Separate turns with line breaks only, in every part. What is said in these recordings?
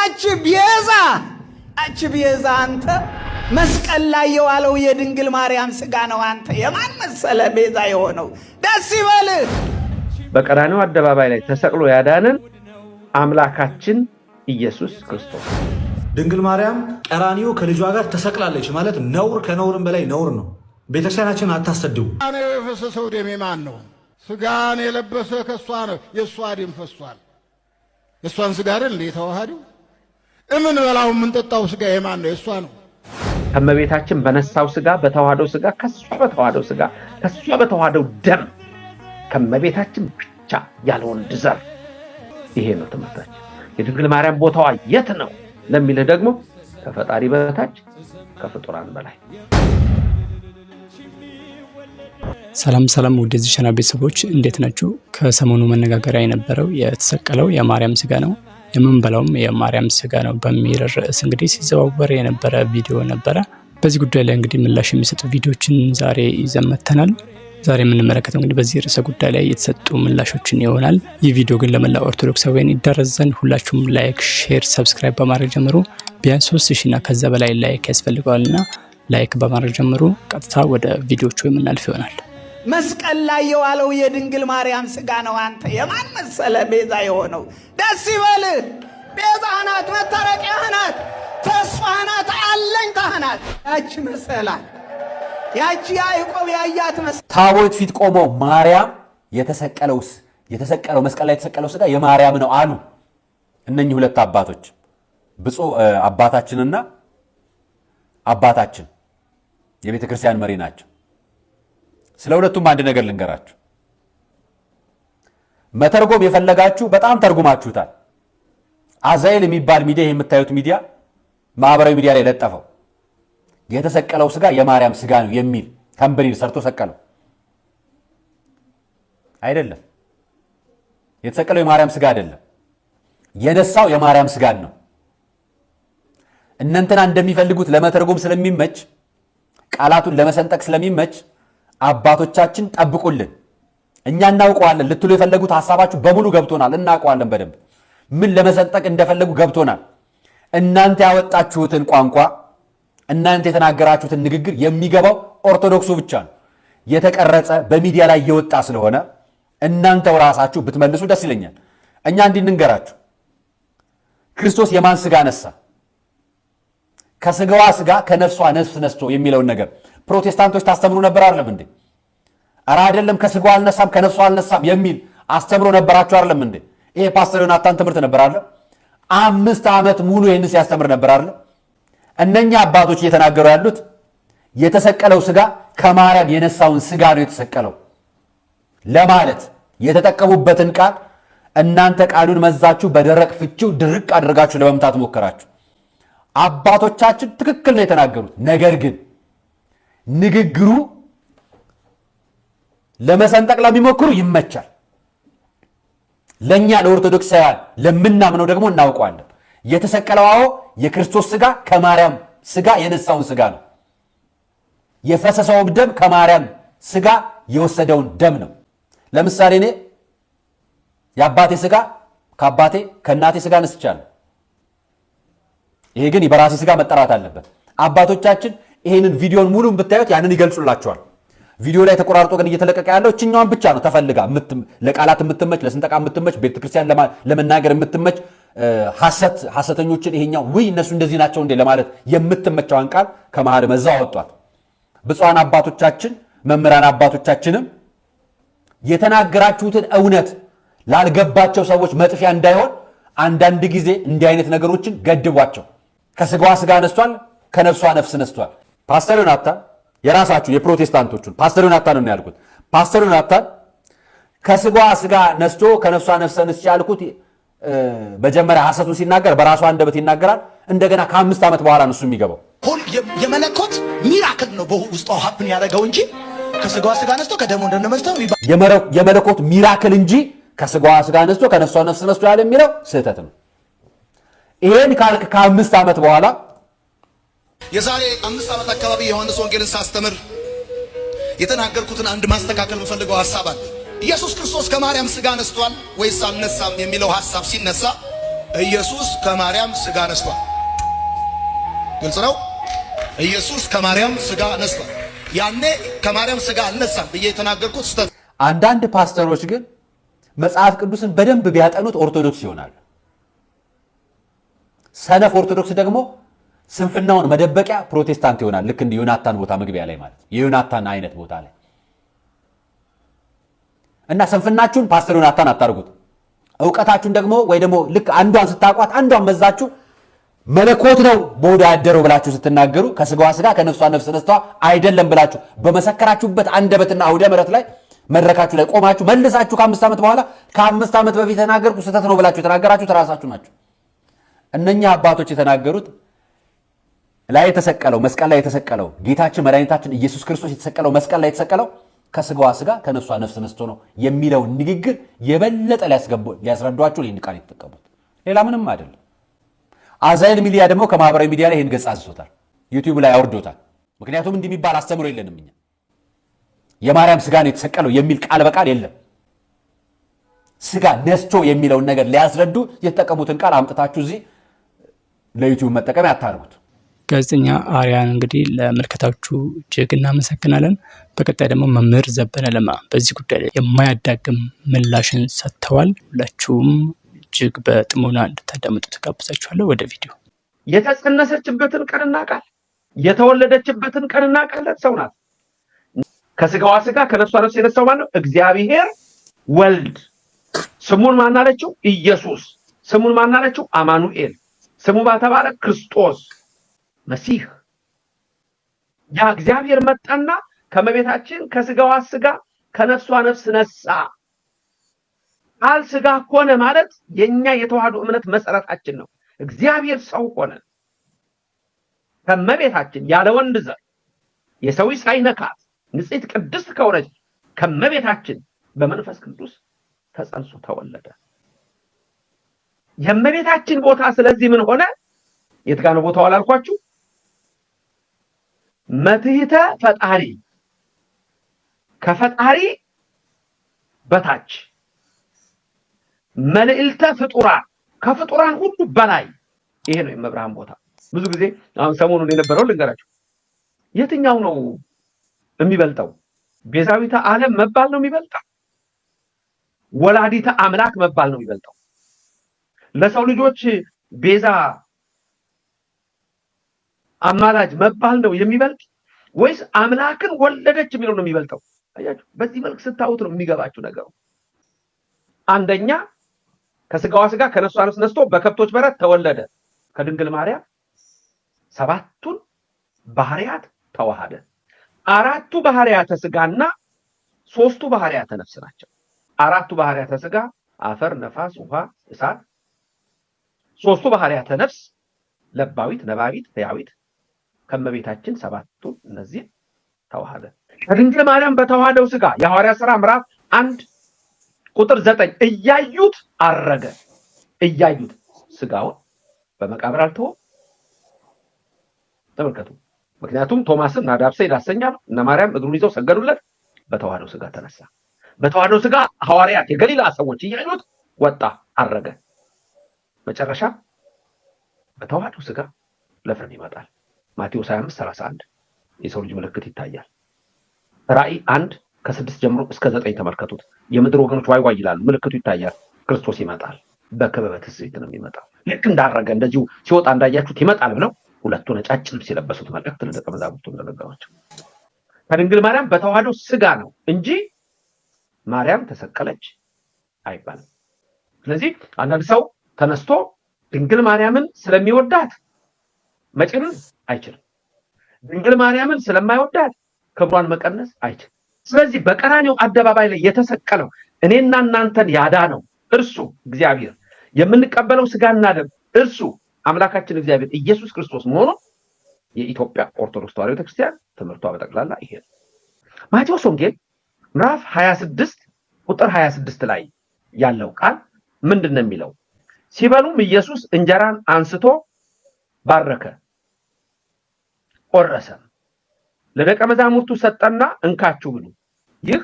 አች ቤዛ አንተ መስቀል ላይ የዋለው የድንግል ማርያም ሥጋ ነው። አንተ የማን መሰለ ቤዛ የሆነው? ደስ ይበልህ።
በቀራንዮ አደባባይ ላይ ተሰቅሎ ያዳነን አምላካችን ኢየሱስ ክርስቶስ።
ድንግል ማርያም ቀራንዮ ከልጇ ጋር ተሰቅላለች ማለት ነውር ከነውርም በላይ ነውር ነው። ቤተክርስቲያናችን አታሰድቡ።
የፈሰሰው ደሜ ማን ነው? ሥጋን የለበሰ ከሷ ነው። የሷ ደም ፈሷል። የሷን ሥጋ አይደል እንዴ ተዋሃደው? እምን በላው ምን ጠጣው ሥጋ የማን ነው? የሷ ነው።
ከመቤታችን በነሳው ሥጋ በተዋህደው ሥጋ ከሷ በተዋህደው ሥጋ ከሷ በተዋህደው ደም ከመቤታችን ብቻ ያለ ወንድ ዘር። ይሄ ነው ትምህርታችን። የድንግል ማርያም ቦታዋ የት ነው ለሚልህ ደግሞ ከፈጣሪ በታች ከፍጡራን በላይ።
ሰላም ወደዚህ ቻናል ቤተሰቦች እንዴት ናችሁ? ከሰሞኑ መነጋገሪያ የነበረው የተሰቀለው የማርያም ሥጋ ነው የምንበላውም የማርያም ሥጋ ነው በሚል ርዕስ እንግዲህ ሲዘዋወር የነበረ ቪዲዮ ነበረ። በዚህ ጉዳይ ላይ እንግዲህ ምላሽ የሚሰጡ ቪዲዮችን ዛሬ ይዘን መጥተናል። ዛሬ የምንመለከተው እንግዲህ በዚህ ርዕሰ ጉዳይ ላይ የተሰጡ ምላሾችን ይሆናል። ይህ ቪዲዮ ግን ለመላ ኦርቶዶክሳውያን ይዳረስ ዘንድ ሁላችሁም ላይክ፣ ሼር፣ ሰብስክራይብ በማድረግ ጀምሩ። ቢያንስ 3000 እና ከዛ በላይ ላይክ ያስፈልገዋልና ላይክ በማድረግ ጀምሩ። ቀጥታ ወደ ቪዲዮቹ የምናልፍ ይሆናል።
መስቀል ላይ የዋለው የድንግል ማርያም ሥጋ ነው። አንተ የማን መሰለ ቤዛ የሆነው? ደስ ይበልህ። ቤዛህ ናት፣ መታረቂያህ ናት፣ ተስፋህ ናት፣ አለኝታህ ናት። ያቺ መሰላል ያቺ ያዕቆብ ያያት
ታቦት ፊት ቆመው ማርያም የተሰቀለው መስቀል ላይ የተሰቀለው ሥጋ የማርያም ነው አሉ። እነኚህ ሁለት አባቶች ብፁዕ አባታችንና አባታችን የቤተ ክርስቲያን መሪ ናቸው። ስለ ሁለቱም አንድ ነገር ልንገራችሁ። መተርጎም የፈለጋችሁ በጣም ተርጉማችሁታል። አዛኤል የሚባል ሚዲያ የምታዩት ሚዲያ ማህበራዊ ሚዲያ ላይ ለጠፈው የተሰቀለው ሥጋ የማርያም ሥጋ ነው የሚል ተንበሪል ሰርቶ ሰቀለው። አይደለም፣ የተሰቀለው የማርያም ሥጋ አይደለም። የነሳው የማርያም ሥጋን ነው። እነንተና እንደሚፈልጉት ለመተርጎም ስለሚመች ቃላቱን ለመሰንጠቅ ስለሚመች አባቶቻችን ጠብቁልን፣ እኛ እናውቀዋለን ልትሉ የፈለጉት ሐሳባችሁ በሙሉ ገብቶናል፣ እናውቀዋለን በደንብ ምን ለመሰንጠቅ እንደፈለጉ ገብቶናል። እናንተ ያወጣችሁትን ቋንቋ እናንተ የተናገራችሁትን ንግግር የሚገባው ኦርቶዶክሱ ብቻ ነው። የተቀረጸ በሚዲያ ላይ እየወጣ ስለሆነ እናንተው ራሳችሁ ብትመልሱ ደስ ይለኛል። እኛ እንድንንገራችሁ ክርስቶስ የማን ሥጋ ነሳ? ከሥጋዋ ሥጋ ከነፍሷ ነፍስ ነስቶ የሚለውን ነገር ፕሮቴስታንቶች ታስተምሩ ነበር አይደለም እንዴ? ኧረ አይደለም፣ ከሥጋዋ አልነሳም ከነፍሷ አልነሳም የሚል አስተምሮ ነበራችሁ አይደለም እንዴ? ይሄ ፓስተር ዮናታን ትምህርት ነበር አይደል? 5 ዓመት ሙሉ ይህን ሲያስተምር ነበር አይደል? እነኛ አባቶች እየተናገሩ ያሉት የተሰቀለው ሥጋ ከማርያም የነሳውን ሥጋ ነው የተሰቀለው ለማለት የተጠቀሙበትን ቃል እናንተ ቃሉን መዛችሁ በደረቅ ፍቺው ድርቅ አድርጋችሁ ለመምታት ሞከራችሁ። አባቶቻችን ትክክል ነው የተናገሩት። ነገር ግን ንግግሩ ለመሰንጠቅ ለሚሞክሩ ይመቻል። ለኛ ለኦርቶዶክሳውያን ለምናምነው ደግሞ እናውቀዋለን። የተሰቀለው የክርስቶስ ሥጋ ከማርያም ሥጋ የነሳውን ሥጋ ነው። የፈሰሰውም ደም ከማርያም ሥጋ የወሰደውን ደም ነው። ለምሳሌ እኔ የአባቴ ሥጋ ከአባቴ ከእናቴ ሥጋ ነስቻለሁ። ይሄ ግን በራሴ ሥጋ መጠራት አለበት። አባቶቻችን ይሄንን ቪዲዮን ሙሉን ብታዩት ያንን ይገልጹላችኋል። ቪዲዮ ላይ ተቆራርጦ ግን እየተለቀቀ ያለው እችኛዋን ብቻ ነው ተፈልጋ ለቃላት የምትመች ለስንጠቃ የምትመች ቤተክርስቲያን ለመናገር የምትመች ሐሰተኞችን ይሄኛው እነሱ እንደዚህ ናቸው እንዴ ለማለት የምትመቸዋን ቃል ከመሃል መዛው አወጧት። ብፁዓን አባቶቻችን መምህራን አባቶቻችንም የተናገራችሁትን እውነት ላልገባቸው ሰዎች መጥፊያ እንዳይሆን አንዳንድ ጊዜ እንዲህ አይነት ነገሮችን ገድቧቸው። ከሥጋዋ ሥጋ ነስቷል፣ ከነፍሷ ነፍስ ነስቷል። ፓስተር ዮናታን የራሳችሁ የፕሮቴስታንቶቹን ፓስተር ዮናታን ነው ያልኩት። ፓስተር ዮናታን ከሥጋዋ ሥጋ ነስቶ ከነፍሷ ነፍስ ነስቼ ያልኩት መጀመሪያ ሐሰቱን ሲናገር በራሱ አንደበት ይናገራል። እንደገና ከ5 ዓመት በኋላ ነው እሱ የሚገባው።
የመለኮት ሚራክል ነው በውስጡ ሀፕን ያደረገው እንጂ ከሥጋዋ ሥጋ ነስቶ ከደሙ እንደነመስተው
የመለኮት ሚራክል እንጂ ከሥጋዋ ሥጋ ነስቶ ከነፍሷ ነፍስ ነስቶ ያለ የሚለው ስህተት ነው። ይሄን ካልክ ከ5 ዓመት በኋላ
የዛሬ 5 ዓመት አካባቢ ዮሐንስ ወንጌልን ሳስተምር የተናገርኩትን አንድ ማስተካከል የምፈልገው ሐሳብ አለ። ኢየሱስ ክርስቶስ ከማርያም ሥጋ ነስቷል ወይስ አልነሳም የሚለው ሐሳብ ሲነሳ ኢየሱስ ከማርያም ስጋ ነስቷል። ግልጽ ነው። ኢየሱስ ከማርያም ስጋ ነስቷል። ያኔ ከማርያም ስጋ አልነሳም ብዬ የተናገርኩት ስህተት።
አንዳንድ ፓስተሮች ግን መጽሐፍ ቅዱስን በደንብ ቢያጠኑት ኦርቶዶክስ ይሆናል። ሰነፍ ኦርቶዶክስ ደግሞ ስንፍናውን መደበቂያ ፕሮቴስታንት ይሆናል። ልክ እንደ ዮናታን ቦታ መግቢያ ላይ ማለት የዮናታን አይነት ቦታ ላይ እና ስንፍናችሁን ፓስተር ዮናታን አታርጉት። እውቀታችሁን ደግሞ ወይ ደግሞ ልክ አንዷን ስታቋት አንዷን መዛችሁ መለኮት ነው በወዳ ያደረው ብላችሁ ስትናገሩ ከስጋዋ ስጋ ከነፍሷ ነፍስ ነስተዋ አይደለም ብላችሁ በመሰከራችሁበት አንደበትና አውደ ምሕረት ላይ መድረካችሁ ላይ ቆማችሁ መልሳችሁ ከ5 ዓመት በኋላ ከ5 ዓመት በፊት የተናገርኩ ስህተት ነው ብላችሁ የተናገራችሁት ራሳችሁ ናችሁ። እነኛ አባቶች የተናገሩት ላይ የተሰቀለው መስቀል ላይ የተሰቀለው ጌታችን መድኃኒታችን ኢየሱስ ክርስቶስ የተሰቀለው መስቀል ላይ የተሰቀለው ከስጋዋ ስጋ ከነፍሷ ነፍስ ነስቶ ነው የሚለው ንግግር የበለጠ ሊያስረዷችሁ ይህን ቃል የተጠቀሙት ሌላ ምንም አይደለም። አዛይል ሚዲያ ደግሞ ከማህበራዊ ሚዲያ ላይ ይህን ገጽ አዝቶታል፣ ዩቲዩብ ላይ አውርዶታል። ምክንያቱም እንዲህ የሚባል አስተምሮ የለንም እኛ። የማርያም ስጋ ነው የተሰቀለው የሚል ቃል በቃል የለም። ስጋ ነስቶ የሚለውን ነገር ሊያስረዱ የተጠቀሙትን ቃል አምጥታችሁ እዚህ ለዩቲዩብ መጠቀም ያታርጉት።
ጋዜጠኛ አርያን እንግዲህ ለምልከታችሁ እጅግ እናመሰግናለን። በቀጣይ ደግሞ መምህር ዘበነ ለማ በዚህ ጉዳይ ላይ የማያዳግም ምላሽን ሰጥተዋል። ሁላችሁም እጅግ በጥሞና እንድታዳምጡ ተጋብዛችኋለሁ። ወደ ቪዲዮ።
የተጸነሰችበትን ቀን እናውቃለን፣ የተወለደችበትን ቀን እናውቃለን። ሰው ናት። ከስጋዋ ስጋ ከነፍሷ ነፍስ የነሳው ማን ነው? እግዚአብሔር ወልድ። ስሙን ማን አለችው? ኢየሱስ። ስሙን ማን አለችው? አማኑኤል። ስሙ ባተባለ ክርስቶስ መሲህ። ያ እግዚአብሔር መጣና ከመቤታችን ከስጋዋ ስጋ ከነፍሷ ነፍስ ነሳ። ቃል ስጋ ሆነ ማለት የኛ የተዋህዶ እምነት መሰረታችን ነው። እግዚአብሔር ሰው ሆነ ከመቤታችን ያለ ወንድ ዘር የሰው ሳይነካት ንጽሕት ቅድስት ከሆነች ከመቤታችን በመንፈስ ቅዱስ ተጸንሶ ተወለደ። የመቤታችን ቦታ ስለዚህ ምን ሆነ? የት ጋር ነው ቦታው አላልኳችሁ? መትሕተ ፈጣሪ፣ ከፈጣሪ በታች፣ መልዕልተ ፍጡራን፣ ከፍጡራን ሁሉ በላይ። ይሄ ነው የመብርሃን ቦታ። ብዙ ጊዜ አሁን ሰሞኑን የነበረው ልንገራችሁ። የትኛው ነው የሚበልጠው? ቤዛዊተ ዓለም መባል ነው የሚበልጠው? ወላዲተ አምላክ መባል ነው የሚበልጠው? ለሰው ልጆች ቤዛ አማላጅ መባል ነው የሚበልጥ ወይስ አምላክን ወለደች የሚለው ነው የሚበልጠው? አያችሁ፣ በዚህ መልክ ስታዩት ነው የሚገባችሁ ነገሩ። አንደኛ ከስጋዋ ስጋ ከነፍሷ ነፍስ ነስቶ በከብቶች በረት ተወለደ። ከድንግል ማርያም 7ቱን ባህሪያት ተዋሃደ። 4ቱ ባህሪያተ ስጋና 3ቱ ባህሪያተ ነፍስ ናቸው። 4ቱ ባህሪያተ ስጋ አፈር፣ ነፋስ፣ ውሃ፣ እሳት። 3ቱ ባህሪያተ ነፍስ ለባዊት፣ ነባቢት፣ ሕያዊት። ከመቤታችን 7ቱ እነዚህ ተዋሃደ። ከድንግል ማርያም በተዋሃደው ስጋ የሐዋርያት ሥራ ምዕራፍ 1 ቁጥር 9 እያዩት አረገ። እያዩት ስጋውን በመቃብር አልተወም። ተመልከቱ። ምክንያቱም ቶማስን ናዳብሰ ይዳሰኛል እነ ማርያም እግሩን ይዘው ሰገዱለት። በተዋሃደው ስጋ ተነሳ። በተዋሃደው ስጋ ሐዋርያት የገሊላ ሰዎች እያዩት ወጣ፣ አረገ። መጨረሻ በተዋሃደው ስጋ ለፍርድ ይመጣል። ማቴዎስ 25:31 የሰው ልጅ ምልክት ይታያል። ራእይ 1 ከ6 ጀምሮ እስከ 9 ተመልከቱት። የምድር ወገኖች ዋይ ዋይ ይላሉ። ምልክቱ ይታያል። ክርስቶስ ይመጣል። በክበበ ትስብእት ነው የሚመጣው። ልክ እንዳረገ እንደዚሁ ሲወጣ እንዳያችሁት ይመጣል ብለው ሁለቱ ነጫጭ ልብስ የለበሱት መልእክት ለደቀ መዛሙርቱ እንደነገሯቸው ከድንግል ማርያም በተዋሃደው ስጋ ነው እንጂ ማርያም ተሰቀለች አይባልም። ስለዚህ አንዳንድ ሰው ተነስቶ ድንግል ማርያምን ስለሚወዳት መጨረስ አይችልም። ድንግል ማርያምን ስለማይወዳት ክብሯን መቀነስ አይችልም። ስለዚህ በቀራንዮ አደባባይ ላይ የተሰቀለው እኔና እናንተን ያዳነው እርሱ እግዚአብሔር፣ የምንቀበለው ስጋና ደም እርሱ አምላካችን እግዚአብሔር ኢየሱስ ክርስቶስ መሆኑ የኢትዮጵያ ኦርቶዶክስ ተዋሕዶ ቤተክርስቲያን ትምህርቷ በጠቅላላ ይሄ ነው። ማቴዎስ ወንጌል ምዕራፍ 26 ቁጥር 26 ላይ ያለው ቃል ምንድነው የሚለው? ሲበሉም ኢየሱስ እንጀራን አንስቶ ባረከ፣ ቆረሰ፣ ለደቀ መዛሙርቱ ሰጠና እንካችሁ ብሉ፣ ይህ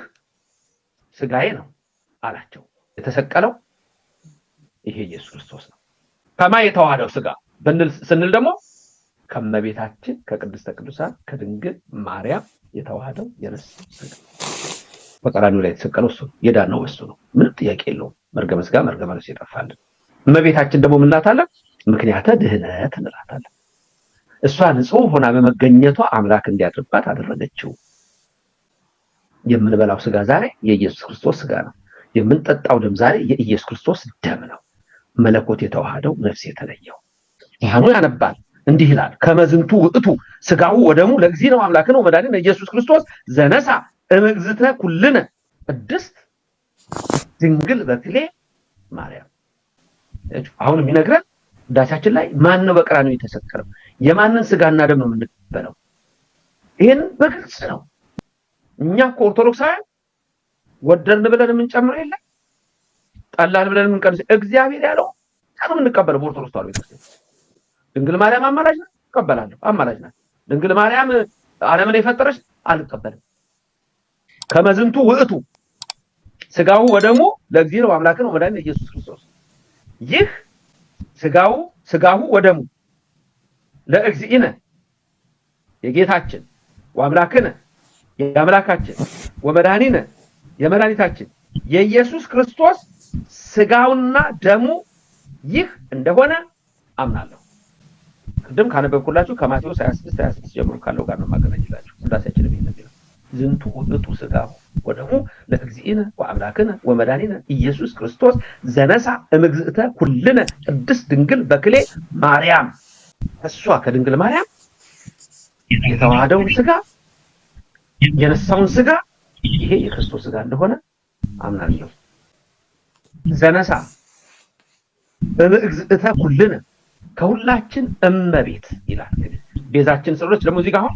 ስጋዬ ነው አላቸው። የተሰቀለው ይሄ ኢየሱስ ክርስቶስ ነው። ከማ የተዋሃደው ስጋ ስንል ደግሞ ከመቤታችን ከቅድስተ ቅዱሳን ከድንግል ማርያም የተዋሃደው የነሳው ስጋ በቀራንዮ ላይ የተሰቀለው እሱ የዳነው እሱ ነው። ምንም ጥያቄ የለውም። መርገመ ስጋ መርገመ ነፍስ ይጠፋልን። እመቤታችን ደግሞ ምን እንላታለን? ምክንያተ ድህነት እንላታለን። እሷ ንጹህ ሆና በመገኘቷ አምላክ እንዲያድርባት አደረገችው። የምንበላው ስጋ ዛሬ የኢየሱስ ክርስቶስ ስጋ ነው። የምንጠጣው ደም ዛሬ የኢየሱስ ክርስቶስ ደም ነው። መለኮት የተዋሃደው ነፍስ የተለየው ያኑ ያነባል እንዲህ ይላል ከመዝንቱ ውእቱ ስጋው ወደሙ ለእግዚእነ አምላክነ ወመድኃኒነ ኢየሱስ ክርስቶስ ዘነሳ እምእግዝእትነ ኩልነ ቅድስት ድንግል በክሌ ማርያም። አሁን የሚነግረን ዳሳችን ላይ ማን ነው በቀራንዮ የተሰቀለው? የማንን ስጋና ደም ነው የምንቀበለው? ይሄን በግልጽ ነው። እኛ ኦርቶዶክሳውያን ወደርን ብለን የምንጨምረው የለም፣ ጠላን ብለን የምንቀንስ እግዚአብሔር ያለው ታንም እንቀበለው። በኦርቶዶክስ ተዋሕዶ ቤተክርስቲያን ድንግል ማርያም አማላጅ ናት፣ እቀበላለሁ። አማላጅ ናት። ድንግል ማርያም ዓለምን የፈጠረች አልቀበልም። ከመዝንቱ ውእቱ ስጋው ወደሙ ለእግዚእነ አምላክነ ወመድኃኒነ ኢየሱስ ክርስቶስ። ይህ ስጋው ወደሙ ለእግዚእነ የጌታችን ወአምላክነ የአምላካችን ወመድኃኒነ የመድኃኒታችን የኢየሱስ ክርስቶስ ስጋውና ደሙ ይህ እንደሆነ አምናለሁ። ቅድም ካነበብኩላችሁ ከማቴዎስ 26 ጀምሮ ካለው ጋር ነው ማገናኘላችሁ። እንዳሳችን ነው የሚለው ዝንቱ ውእቱ ስጋው ወደሙ ለእግዚእነ ወአምላክነ ወመድኃኒነ ኢየሱስ ክርስቶስ ዘነሳ እምእግዝእተ ኩልነ ቅድስት ድንግል በክሌ ማርያም። እሷ ከድንግል ማርያም የተዋሃደውን ስጋ የነሳውን ስጋ ይሄ የክርስቶስ ስጋ እንደሆነ አምናለሁ። ዘነሳ እምእግዝእተ ኩልነ ከሁላችን እመቤት ይላል። ቤዛችን ስለሆነች ደግሞ እዚህ ጋር አሁን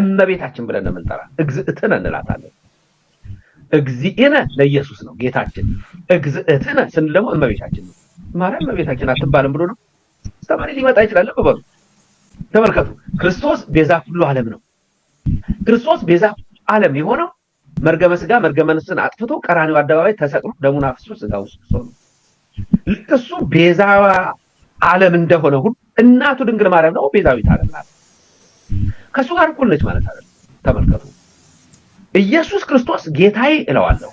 እመቤታችን ብለን ነው የምንጠራ። እግዝእትነ እንላታለን። እግዚእነ ለኢየሱስ ነው ጌታችን። እግዝእትነ ስንል ደግሞ እመቤታችን ነው። ማርያም እመቤታችን አትባልም ብሎ ነው ተማሪ ሊመጣ ይችላል። በበሉ ተመልከቱ። ክርስቶስ ቤዛ ሁሉ ዓለም ነው። ክርስቶስ ቤዛ ዓለም የሆነው መርገመ ስጋ መርገመ ነፍስን አጥፍቶ ቀራንዮ አደባባይ ተሰቅሎ ደሙን አፍስሶ ስጋው ወስዶ ነው። ልክ እሱ ቤዛ ዓለም እንደሆነ ሁሉ እናቱ ድንግል ማርያም ነው ቤዛዊት ዓለም ናት። ከሱ ጋር እኩል ነች ማለት አይደለም። ተመልከቱ። ኢየሱስ ክርስቶስ ጌታዬ እለዋለሁ፣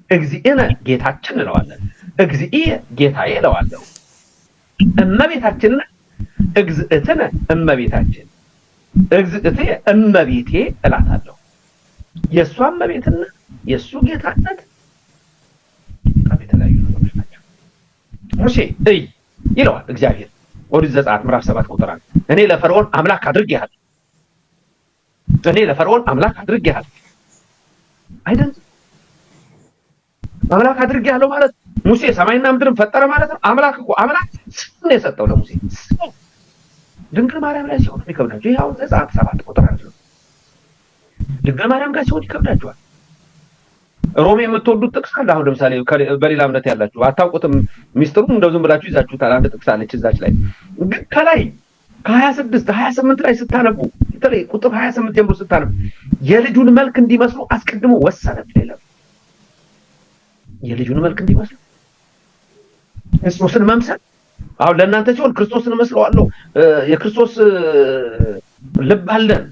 እግዚእነ ጌታችን እለዋለሁ፣ እግዚእየ ጌታዬ እለዋለሁ። እመቤታችንን እግዝእትነ እመቤታችን እግዝእትየ እመቤቴ እላታለሁ። የእሷ እመቤትነት የእሱ ጌታነት በጣም የተለያዩ ነገሮች ናቸው። ሙሴ እይ ይለዋል እግዚአብሔር ኦሪት ዘጸአት ምዕራፍ 7 ቁጥር 1 እኔ ለፈርዖን አምላክ አድርጌሃለሁ፣ እኔ ለፈርዖን አምላክ አድርጌሃለሁ አይደል? አምላክ አድርጌሃለሁ ማለት ሙሴ ሰማይና ምድርን ፈጠረ ማለት ነው። አምላክ እኮ አምላክ ስም የሰጠው ለሙሴ ስም። ድንግል ማርያም ላይ ሲሆን ይከብዳችሁ። ይሄው ዘጸአት 7 ቁጥር 1 ድንግል ማርያም ጋር ሲሆን ይከብዳችኋል። ሮሜ የምትወዱት ጥቅስ አለ። አሁን ለምሳሌ በሌላ እምነት ያላችሁ አታውቁትም፣ ሚስጥሩን እንደው ዝም ብላችሁ ይዛችሁታል። አንድ ጥቅስ አለች እዛች ላይ ግን ከላይ ከ26 28 ላይ ስታነቡ በተለይ ቁጥር 28 ጀምሮ ስታነቡ የልጁን መልክ እንዲመስሉ አስቀድሞ ወሰነ ይላል። የልጁን መልክ እንዲመስሉ ክርስቶስን መምሰል አሁን ለእናንተ ሲሆን ክርስቶስን መስለዋለሁ የክርስቶስ ልብ አለን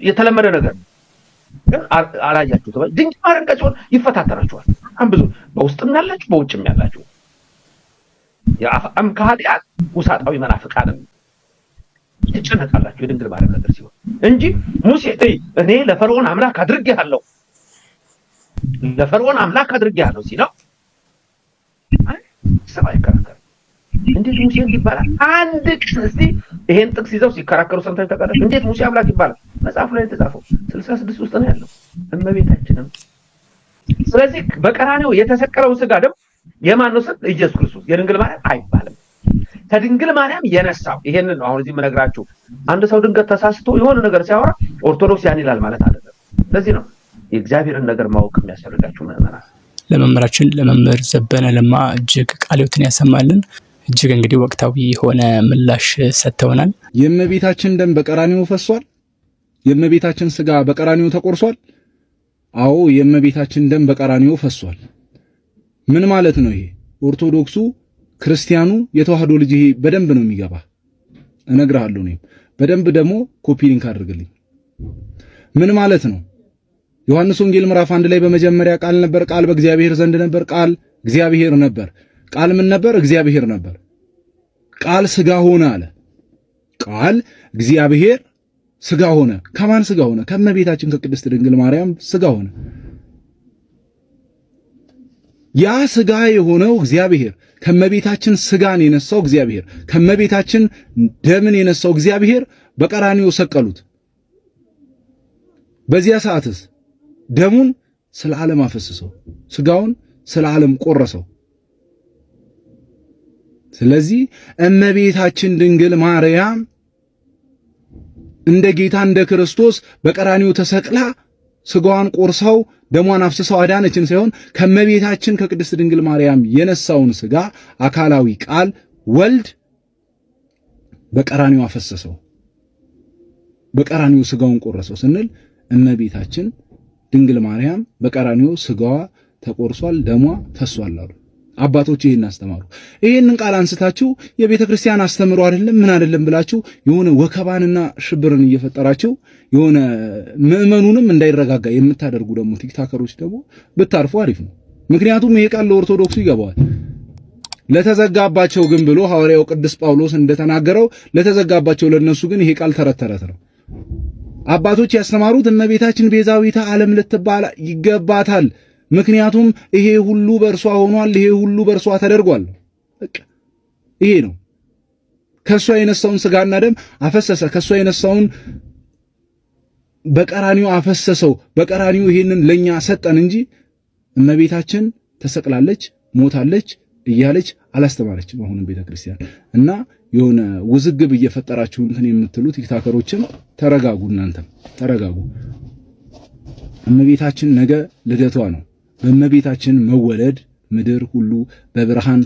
የተለመደ ነገር ግን አላያችሁትም። ድንግል ማርያም ጋር ሲሆን ይፈታተናችኋል። በጣም ብዙ በውስጥም ያላችሁ በውጭም ያላችሁ የአፍአም ከኃጢአት ውሳጣዊ መናፍቃንም ትጨነቃላችሁ የድንግል ማርያም ነገር ሲሆን እንጂ ሙሴ እኔ ለፈርዖን አምላክ አድርጌሃለሁ ሲለው ሰማይ ከራከረ እንዴት ሙሴ እንዲባላል? አንድ ቀን እስቲ ይሄን ጥቅስ ይዘው ሲከራከሩ ሰምታችሁ ታውቃላችሁ? እንዴት ሙሴ አምላክ ይባላል? መጽሐፉ ላይ የተጻፈው 66 ውስጥ ነው ያለው እመቤታችንም። ስለዚህ በቀራንዮ የተሰቀለው ስጋ ደግሞ የማን ነው? ኢየሱስ ክርስቶስ። የድንግል ማርያም አይባልም። ከድንግል ማርያም የነሳው ይሄንን ነው አሁን እዚህ የምነግራችሁ። አንድ ሰው ድንገት ተሳስቶ የሆነ ነገር ሲያወራ ኦርቶዶክስ ያን ይላል ማለት አይደለም። ለዚህ ነው የእግዚአብሔርን ነገር ማወቅ የሚያስፈልጋችሁ ምዕመናን።
ለመምህራችን ለመምህር ዘበነ ለማ እጅግ ቃለ ሕይወትን ያሰማልን። እጅግ እንግዲህ ወቅታዊ የሆነ ምላሽ ሰጥተውናል።
የእመቤታችን ደም በቀራንዮ ፈሷል። የእመቤታችን ስጋ በቀራንዮ ተቆርሷል። አዎ የእመቤታችን ደም በቀራንዮ ፈሷል። ምን ማለት ነው ይሄ? ኦርቶዶክሱ ክርስቲያኑ የተዋህዶ ልጅ ይሄ በደንብ ነው የሚገባ እነግርሃለሁ። እኔም በደንብ ደግሞ ኮፒ ሊንክ አድርግልኝ። ምን ማለት ነው? ዮሐንስ ወንጌል ምዕራፍ 1 ላይ በመጀመሪያ ቃል ነበር፣ ቃል በእግዚአብሔር ዘንድ ነበር፣ ቃል እግዚአብሔር ነበር። ቃል ምን ነበር? እግዚአብሔር ነበር። ቃል ሥጋ ሆነ አለ። ቃል እግዚአብሔር ሥጋ ሆነ። ከማን ሥጋ ሆነ? ከእመቤታችን ከቅድስት ድንግል ማርያም ሥጋ ሆነ። ያ ሥጋ የሆነው እግዚአብሔር ከእመቤታችን ሥጋን የነሳው እግዚአብሔር ከእመቤታችን ደምን የነሳው እግዚአብሔር በቀራንዮ ሰቀሉት። በዚያ ሰዓትስ ደሙን ስለ ዓለም አፈሰሰው፣ ሥጋውን ስለ ዓለም ቆረሰው። ስለዚህ እመቤታችን ድንግል ማርያም እንደ ጌታ እንደ ክርስቶስ በቀራንዮ ተሰቅላ ሥጋዋን ቆርሰው ደሟን አፍስሰው አዳነችን ሳይሆን ከእመቤታችን ከቅድስት ድንግል ማርያም የነሳውን ሥጋ አካላዊ ቃል ወልድ በቀራንዮ አፈሰሰው፣ በቀራንዮ ሥጋውን ቆረሰው ስንል እመቤታችን ድንግል ማርያም በቀራንዮ ሥጋዋ ተቆርሷል፣ ደሟ ፈሷል አሉ አባቶች። ይሄን አስተማሩ። ይሄንን ቃል አንስታችሁ የቤተ ክርስቲያን አስተምሮ አይደለም ምን አይደለም ብላችሁ የሆነ ወከባንና ሽብርን እየፈጠራችሁ የሆነ ምዕመኑንም እንዳይረጋጋ የምታደርጉ ደግሞ ቲክታከሮች ደግሞ ብታርፉ አሪፍ ነው። ምክንያቱም ይሄ ቃል ለኦርቶዶክሱ ይገባዋል። ለተዘጋባቸው ግን ብሎ ሐዋርያው ቅዱስ ጳውሎስ እንደተናገረው ለተዘጋባቸው ለነሱ ግን ይሄ ቃል ተረት ተረት ነው። አባቶች ያስተማሩት እመቤታችን ቤዛዊተ ዓለም ልትባል ይገባታል። ምክንያቱም ይሄ ሁሉ በእርሷ ሆኗል፣ ይሄ ሁሉ በእርሷ ተደርጓል። በቃ ይሄ ነው። ከሷ የነሳውን ሥጋና ደም አፈሰሰ፣ ከሷ የነሳውን በቀራኒው አፈሰሰው፣ በቀራኒው ይሄንን ለኛ ሰጠን እንጂ እመቤታችን ተሰቅላለች፣ ሞታለች እያለች አላስተማረችም። አሁንም ቤተክርስቲያን እና የሆነ ውዝግብ እየፈጠራችሁ እንትን የምትሉ ቲክታከሮችም ተረጋጉ፣ እናንተም ተረጋጉ። እመቤታችን ነገ ልደቷ ነው። በእመቤታችን መወለድ ምድር ሁሉ በብርሃን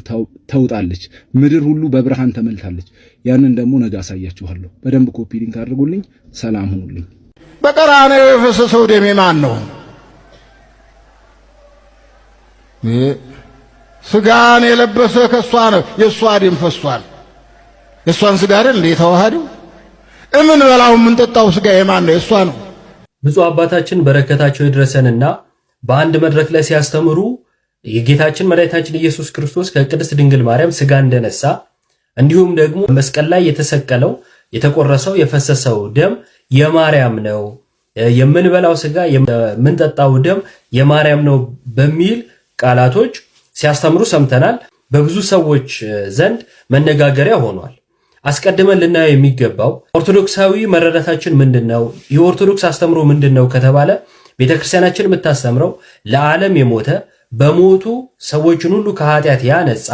ተውጣለች፣ ምድር ሁሉ በብርሃን ተመልታለች። ያንን ደግሞ ነገ አሳያችኋለሁ። በደንብ ኮፒ ሊንክ አድርጉልኝ። ሰላም ሁኑልኝ።
በቀራንዮ የፈሰሰው ደሜ ማን ነው? ስጋን የለበሰ ከሷ ነው። የሷ ደም ፈሷል። የሷን ስጋ አይደል እንዴ ተዋሃደው? እምን በላው ምን ጠጣው ስጋ የማን ነው? የሷ ነው።
ብፁዕ አባታችን በረከታቸው ይድረሰንና በአንድ መድረክ ላይ ሲያስተምሩ የጌታችን መድኃኒታችን ኢየሱስ ክርስቶስ ከቅድስት ድንግል ማርያም ስጋ እንደነሳ እንዲሁም ደግሞ መስቀል ላይ የተሰቀለው የተቆረሰው የፈሰሰው ደም የማርያም ነው፣ የምንበላው ስጋ የምንጠጣው ደም የማርያም ነው በሚል ቃላቶች ሲያስተምሩ ሰምተናል። በብዙ ሰዎች ዘንድ መነጋገሪያ ሆኗል። አስቀድመን ልናየው የሚገባው ኦርቶዶክሳዊ መረዳታችን ምንድነው? የኦርቶዶክስ አስተምሮ ምንድነው ከተባለ ቤተክርስቲያናችን የምታስተምረው ለዓለም የሞተ በሞቱ ሰዎችን ሁሉ ከኃጢአት ያነጻ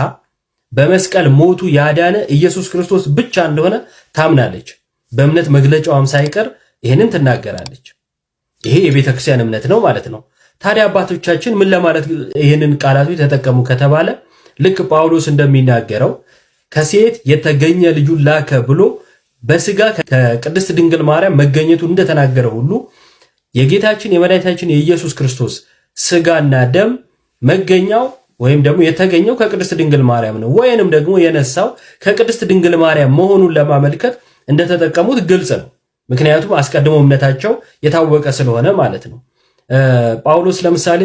በመስቀል ሞቱ ያዳነ ኢየሱስ ክርስቶስ ብቻ እንደሆነ ታምናለች። በእምነት መግለጫዋም ሳይቀር ይህንን ትናገራለች። ይሄ የቤተክርስቲያን እምነት ነው ማለት ነው። ታዲያ አባቶቻችን ምን ለማለት ይህንን ቃላቱ የተጠቀሙ ከተባለ ልክ ጳውሎስ እንደሚናገረው ከሴት የተገኘ ልጁን ላከ ብሎ በስጋ ከቅድስት ድንግል ማርያም መገኘቱ እንደተናገረ ሁሉ የጌታችን የመድኃኒታችን የኢየሱስ ክርስቶስ ስጋና ደም መገኛው ወይም ደግሞ የተገኘው ከቅድስት ድንግል ማርያም ነው፣ ወይንም ደግሞ የነሳው ከቅድስት ድንግል ማርያም መሆኑን ለማመልከት እንደተጠቀሙት ግልጽ ነው። ምክንያቱም አስቀድሞ እምነታቸው የታወቀ ስለሆነ ማለት ነው። ጳውሎስ ለምሳሌ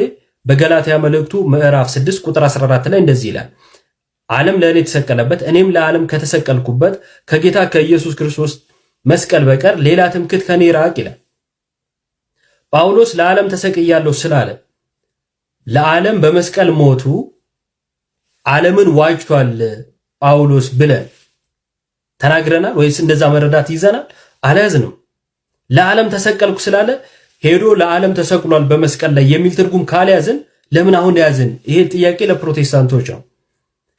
በገላትያ መልእክቱ ምዕራፍ 6 ቁጥር 14 ላይ እንደዚህ ይላል፣ ዓለም ለእኔ የተሰቀለበት እኔም ለዓለም ከተሰቀልኩበት ከጌታ ከኢየሱስ ክርስቶስ መስቀል በቀር ሌላ ትምክህት ከኔ ራቅ ይላል። ጳውሎስ ለዓለም ተሰቅያለሁ ስላለ ለዓለም በመስቀል ሞቱ ዓለምን ዋጅቷል ጳውሎስ ብለን ተናግረናል ወይስ እንደዛ መረዳት ይዘናል? አልያዝንም። ለዓለም ተሰቀልኩ ስላለ ሄዶ ለዓለም ተሰቅሏል በመስቀል ላይ የሚል ትርጉም ካልያዝን ለምን አሁን ያዝን? ይሄ ጥያቄ ለፕሮቴስታንቶች ነው።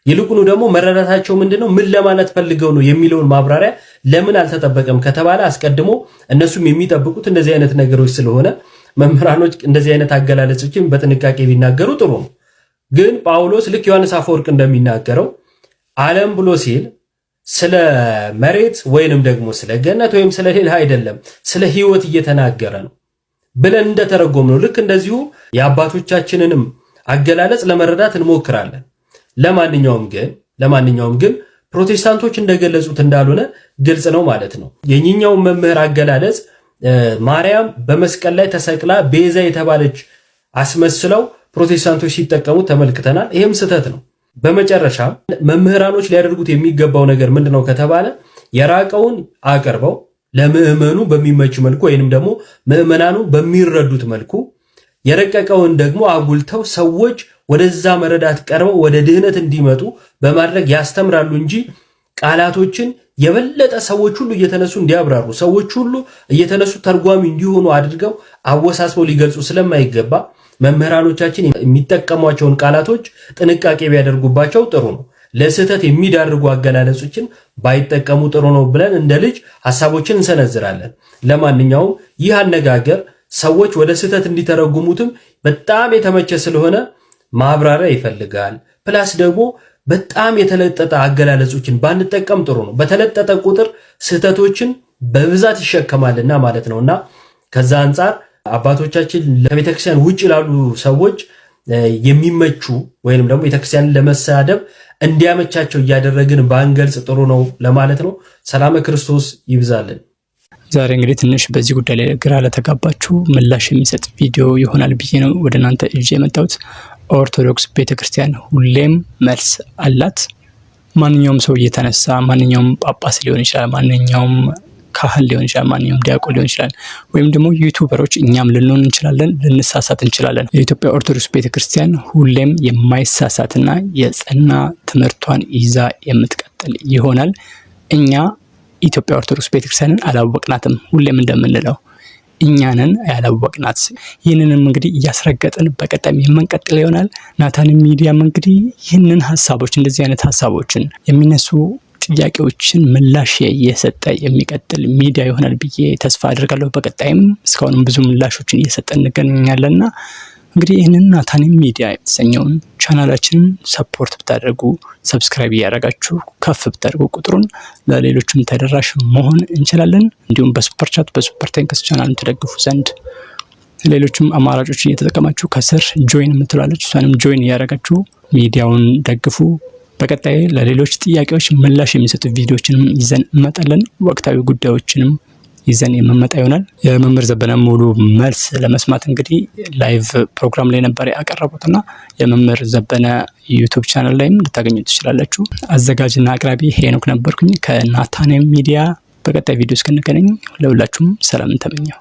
ይልቁኑ ደግሞ መረዳታቸው ምንድነው፣ ምን ለማለት ፈልገው ነው የሚለውን ማብራሪያ ለምን አልተጠበቀም ከተባለ አስቀድሞ እነሱም የሚጠብቁት እንደዚህ አይነት ነገሮች ስለሆነ መምህራኖች እንደዚህ አይነት አገላለጾችን በጥንቃቄ ቢናገሩ ጥሩ ነው። ግን ጳውሎስ ልክ ዮሐንስ አፈወርቅ እንደሚናገረው ዓለም ብሎ ሲል ስለ መሬት ወይንም ደግሞ ስለ ገነት ወይም ስለ ሌላ አይደለም፣ ስለ ሕይወት እየተናገረ ነው ብለን እንደተረጎም ነው። ልክ እንደዚሁ የአባቶቻችንንም አገላለጽ ለመረዳት እንሞክራለን። ለማንኛውም ግን ፕሮቴስታንቶች እንደገለጹት እንዳልሆነ ግልጽ ነው ማለት ነው። የኛው መምህር አገላለጽ ማርያም በመስቀል ላይ ተሰቅላ ቤዛ የተባለች አስመስለው ፕሮቴስታንቶች ሲጠቀሙ ተመልክተናል። ይህም ስህተት ነው። በመጨረሻ መምህራኖች ሊያደርጉት የሚገባው ነገር ምንድነው ከተባለ የራቀውን አቀርበው ለምእመኑ በሚመች መልኩ ወይንም ደግሞ ምእመናኑ በሚረዱት መልኩ የረቀቀውን ደግሞ አጉልተው ሰዎች ወደዛ መረዳት ቀርበው ወደ ድህነት እንዲመጡ በማድረግ ያስተምራሉ እንጂ ቃላቶችን የበለጠ ሰዎች ሁሉ እየተነሱ እንዲያብራሩ ሰዎች ሁሉ እየተነሱ ተርጓሚ እንዲሆኑ አድርገው አወሳስበው ሊገልጹ ስለማይገባ መምህራኖቻችን የሚጠቀሟቸውን ቃላቶች ጥንቃቄ ቢያደርጉባቸው ጥሩ ነው። ለስህተት የሚዳርጉ አገላለጾችን ባይጠቀሙ ጥሩ ነው ብለን እንደ ልጅ ሐሳቦችን እንሰነዝራለን። ለማንኛውም ይህ አነጋገር ሰዎች ወደ ስህተት እንዲተረጉሙትም በጣም የተመቸ ስለሆነ ማብራሪያ ይፈልጋል። ፕላስ ደግሞ በጣም የተለጠጠ አገላለጾችን ባንጠቀም ጥሩ ነው። በተለጠጠ ቁጥር ስህተቶችን በብዛት ይሸከማልና ማለት ነውና ከዛ አንጻር አባቶቻችን ለቤተክርስቲያን ውጭ ላሉ ሰዎች የሚመቹ ወይንም ደግሞ ቤተክርስቲያንን ለመሳደብ እንዲያመቻቸው እያደረግን ባንገልጽ ጥሩ ነው ለማለት ነው። ሰላም ክርስቶስ ይብዛልን።
ዛሬ እንግዲህ ትንሽ በዚህ ጉዳይ ላይ ግራ ለተጋባችሁ ምላሽ የሚሰጥ ቪዲዮ ይሆናል ብዬ ነው ወደ እናንተ እጄ የመጣሁት። ኦርቶዶክስ ቤተክርስቲያን ሁሌም መልስ አላት። ማንኛውም ሰው እየተነሳ ማንኛውም ጳጳስ ሊሆን ይችላል፣ ማንኛውም ካህን ሊሆን ይችላል፣ ማንኛውም ዲያቆን ሊሆን ይችላል፣ ወይም ደግሞ ዩቲዩበሮች እኛም ልንሆን እንችላለን፣ ልንሳሳት እንችላለን። የኢትዮጵያ ኦርቶዶክስ ቤተክርስቲያን ሁሌም የማይሳሳትና የጸና ትምህርቷን ይዛ የምትቀጥል ይሆናል። እኛ ኢትዮጵያ ኦርቶዶክስ ቤተክርስቲያንን አላወቅናትም። ሁሌም እንደምንለው እኛንን ያላወቅናት። ይህንንም እንግዲህ እያስረገጥን በቀጣይ የምንቀጥል ይሆናል። ናታን ሚዲያም እንግዲህ ይህንን ሀሳቦች እንደዚህ አይነት ሀሳቦችን የሚነሱ ጥያቄዎችን ምላሽ እየሰጠ የሚቀጥል ሚዲያ ይሆናል ብዬ ተስፋ አድርጋለሁ። በቀጣይም እስካሁንም ብዙ ምላሾችን እየሰጠን እንገናኛለንና እንግዲህ ይህንን ናታን ሚዲያ የተሰኘውን ቻናላችንን ሰፖርት ብታደርጉ ሰብስክራይብ እያደረጋችሁ ከፍ ብታደርጉ ቁጥሩን ለሌሎችም ተደራሽ መሆን እንችላለን። እንዲሁም በሱፐር ቻት በሱፐር ቴንክስ ቻናልን ተደግፉ ዘንድ ሌሎችም አማራጮችን እየተጠቀማችሁ ከስር ጆይን የምትላለች እሷንም ጆይን እያደረጋችሁ ሚዲያውን ደግፉ። በቀጣይ ለሌሎች ጥያቄዎች ምላሽ የሚሰጡ ቪዲዮዎችንም ይዘን እንመጣለን። ወቅታዊ ጉዳዮችንም ይዘን የምንመጣ ይሆናል። የመምህር ዘበነ ሙሉ መልስ ለመስማት እንግዲህ ላይቭ ፕሮግራም ላይ ነበር ያቀረቡትና የመምህር ዘበነ ዩቲዩብ ቻናል ላይም ልታገኙ ትችላላችሁ። አዘጋጅና አቅራቢ ሄኖክ ነበርኩኝ ከናታን ሚዲያ። በቀጣይ ቪዲዮ እስክንገናኝ ለሁላችሁም ሰላም ተመኘው።